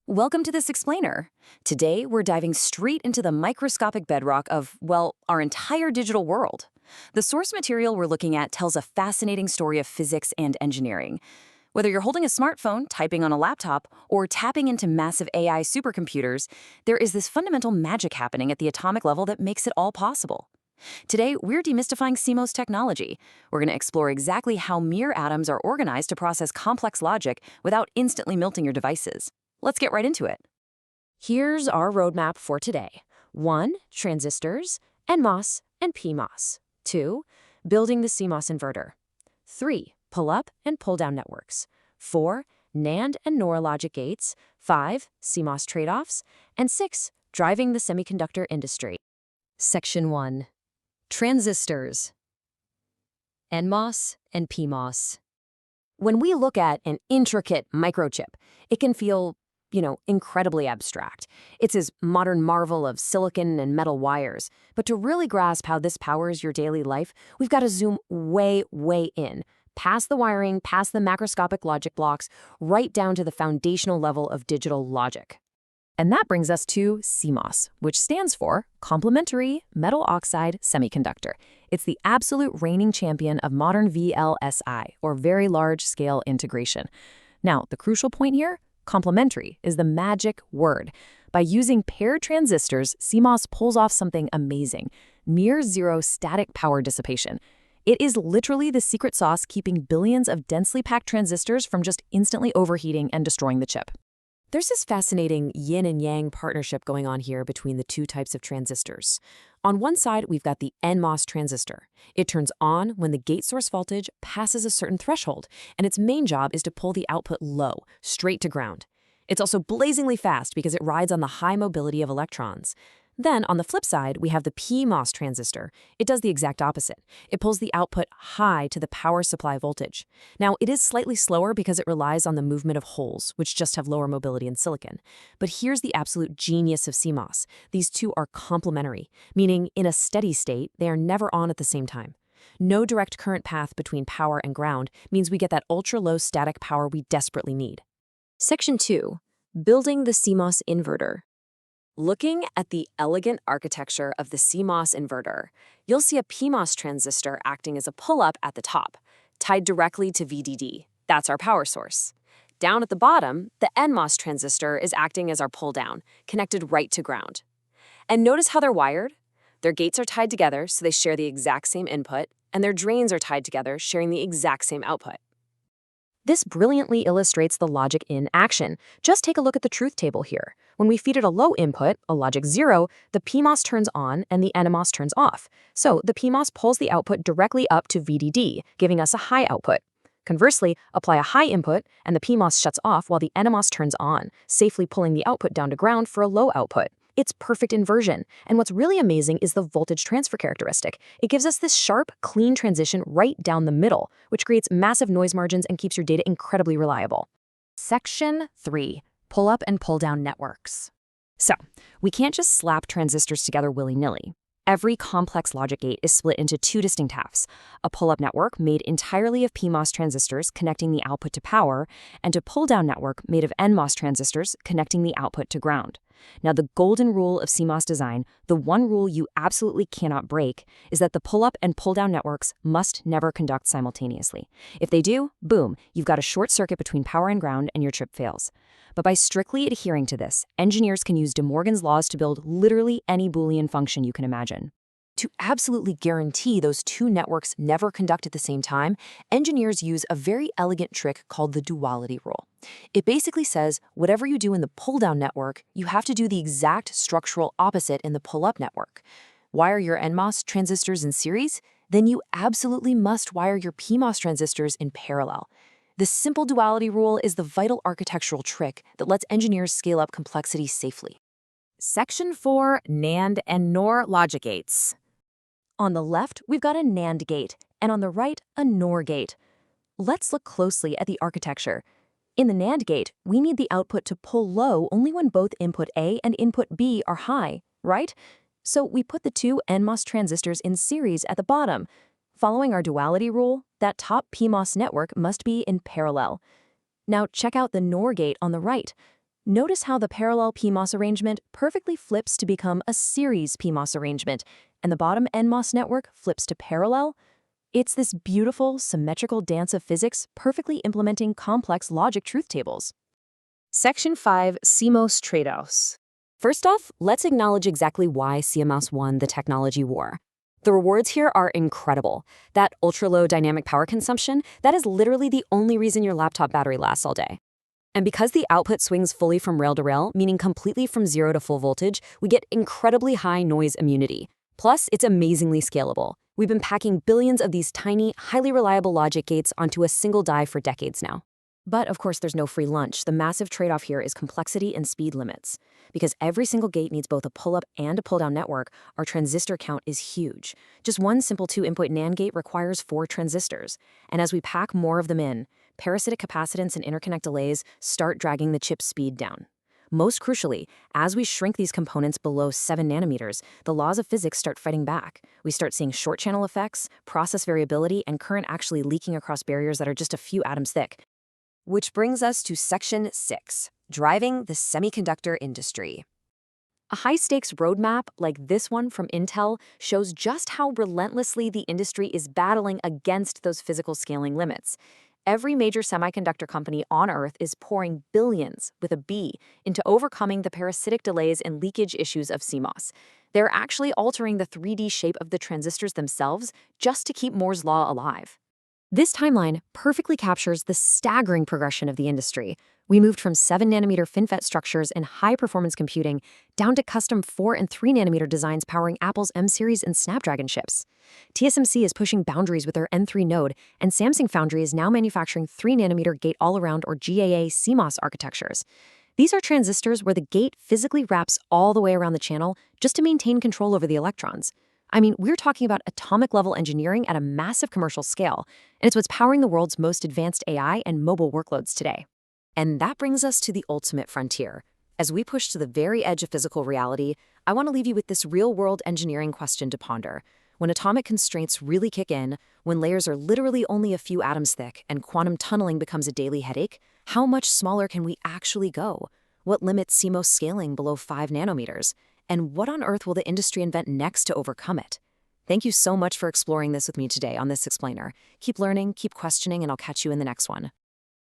Welcome to this explainer. Today, we're diving straight into the microscopic bedrock of, well, our entire digital world. The source material we're looking at tells a fascinating story of physics and engineering. Whether you're holding a smartphone, typing on a laptop, or tapping into massive AI supercomputers, there is this fundamental magic happening at the atomic level that makes it all possible. Today, we're demystifying CMOS technology. We're going to explore exactly how mere atoms are organized to process complex logic without instantly melting your devices. Let's get right into it. Here's our roadmap for today. 1. Transistors, NMOS and PMOS. 2. Building the CMOS inverter. 3. Pull-up and pull-down networks. 4. NAND and NOR logic gates. 5. CMOS trade-offs. And 6. Driving the semiconductor industry. Section 1. Transistors, NMOS and PMOS. When we look at an intricate microchip, it can feel incredibly abstract. It's this modern marvel of silicon and metal wires. But to really grasp how this powers your daily life, we've got to zoom way, way in, past the wiring, past the macroscopic logic blocks, right down to the foundational level of digital logic. And that brings us to CMOS, which stands for Complementary Metal Oxide Semiconductor. It's the absolute reigning champion of modern VLSI, or Very Large Scale Integration. Now, the crucial point here, complementary is the magic word. By using paired transistors, CMOS pulls off something amazing, near zero static power dissipation. It is literally the secret sauce keeping billions of densely packed transistors from just instantly overheating and destroying the chip. There's this fascinating yin and yang partnership going on here between the two types of transistors. On one side, we've got the NMOS transistor. It turns on when the gate source voltage passes a certain threshold, and its main job is to pull the output low, straight to ground. It's also blazingly fast because it rides on the high mobility of electrons. Then, on the flip side, we have the PMOS transistor. It does the exact opposite. It pulls the output high to the power supply voltage. Now, it is slightly slower because it relies on the movement of holes, which just have lower mobility in silicon. But here's the absolute genius of CMOS. These two are complementary, meaning in a steady state, they are never on at the same time. No direct current path between power and ground means we get that ultra-low static power we desperately need. Section 2. Building the CMOS inverter. Looking at the elegant architecture of the CMOS inverter, you'll see a PMOS transistor acting as a pull-up at the top, tied directly to VDD. That's our power source. Down at the bottom, the NMOS transistor is acting as our pull-down, connected right to ground. And notice how they're wired? Their gates are tied together so they share the exact same input, and their drains are tied together, sharing the exact same output. This brilliantly illustrates the logic in action. Just take a look at the truth table here. When we feed it a low input, a logic 0, the PMOS turns on and the NMOS turns off. So the PMOS pulls the output directly up to VDD, giving us a high output. Conversely, apply a high input and the PMOS shuts off while the NMOS turns on, safely pulling the output down to ground for a low output. It's perfect inversion, and what's really amazing is the voltage transfer characteristic. It gives us this sharp, clean transition right down the middle, which creates massive noise margins and keeps your data incredibly reliable. Section 3. Pull-up and pull-down networks. So, we can't just slap transistors together willy-nilly. Every complex logic gate is split into two distinct halves, a pull-up network made entirely of PMOS transistors connecting the output to power, and a pull-down network made of NMOS transistors connecting the output to ground. Now, the golden rule of CMOS design, the one rule you absolutely cannot break, is that the pull-up and pull-down networks must never conduct simultaneously. If they do, boom, you've got a short circuit between power and ground and your chip fails. But by strictly adhering to this, engineers can use De Morgan's laws to build literally any Boolean function you can imagine. To absolutely guarantee those two networks never conduct at the same time, engineers use a very elegant trick called the duality rule. It basically says whatever you do in the pull-down network, you have to do the exact structural opposite in the pull-up network. Wire your NMOS transistors in series? Then you absolutely must wire your PMOS transistors in parallel. This simple duality rule is the vital architectural trick that lets engineers scale up complexity safely. Section 4. NAND and NOR logic gates. On the left, we've got a NAND gate, and on the right, a NOR gate. Let's look closely at the architecture. In the NAND gate, we need the output to pull low only when both input A and input B are high, right? So we put the two NMOS transistors in series at the bottom. Following our duality rule, that top PMOS network must be in parallel. Now check out the NOR gate on the right. Notice how the parallel PMOS arrangement perfectly flips to become a series PMOS arrangement, and the bottom NMOS network flips to parallel. It's this beautiful, symmetrical dance of physics perfectly implementing complex logic truth tables. Section 5, CMOS Trade-offs. First off, let's acknowledge exactly why CMOS won the technology war. The rewards here are incredible. That ultra-low dynamic power consumption, that is literally the only reason your laptop battery lasts all day. And because the output swings fully from rail to rail, meaning completely from 0 to full voltage, we get incredibly high noise immunity. Plus, it's amazingly scalable. We've been packing billions of these tiny, highly reliable logic gates onto a single die for decades now. But of course, there's no free lunch. The massive trade-off here is complexity and speed limits. Because every single gate needs both a pull-up and a pull-down network, our transistor count is huge. Just one simple 2-input NAND gate requires 4 transistors. And as we pack more of them in, parasitic capacitance and interconnect delays start dragging the chip's speed down. Most crucially, as we shrink these components below 7 nanometers, the laws of physics start fighting back. We start seeing short channel effects, process variability, and current actually leaking across barriers that are just a few atoms thick. Which brings us to Section 6, Driving the Semiconductor Industry. A high-stakes roadmap like this one from Intel shows just how relentlessly the industry is battling against those physical scaling limits. Every major semiconductor company on Earth is pouring billions, with a B, into overcoming the parasitic delays and leakage issues of CMOS. They're actually altering the 3D shape of the transistors themselves just to keep Moore's Law alive. This timeline perfectly captures the staggering progression of the industry. We moved from 7-nanometer FinFET structures and high-performance computing down to custom 4 and 3-nanometer designs powering Apple's M-series and Snapdragon chips. TSMC is pushing boundaries with their N3 node, and Samsung Foundry is now manufacturing 3-nanometer gate-all-around or GAA CMOS architectures. These are transistors where the gate physically wraps all the way around the channel just to maintain control over the electrons. I mean, we're talking about atomic-level engineering at a massive commercial scale, and it's what's powering the world's most advanced AI and mobile workloads today. And that brings us to the ultimate frontier. As we push to the very edge of physical reality, I want to leave you with this real-world engineering question to ponder. When atomic constraints really kick in, when layers are literally only a few atoms thick and quantum tunneling becomes a daily headache, how much smaller can we actually go? What limits CMOS scaling below 5 nanometers? And what on earth will the industry invent next to overcome it? Thank you so much for exploring this with me today on This Explainer. Keep learning, keep questioning, and I'll catch you in the next one.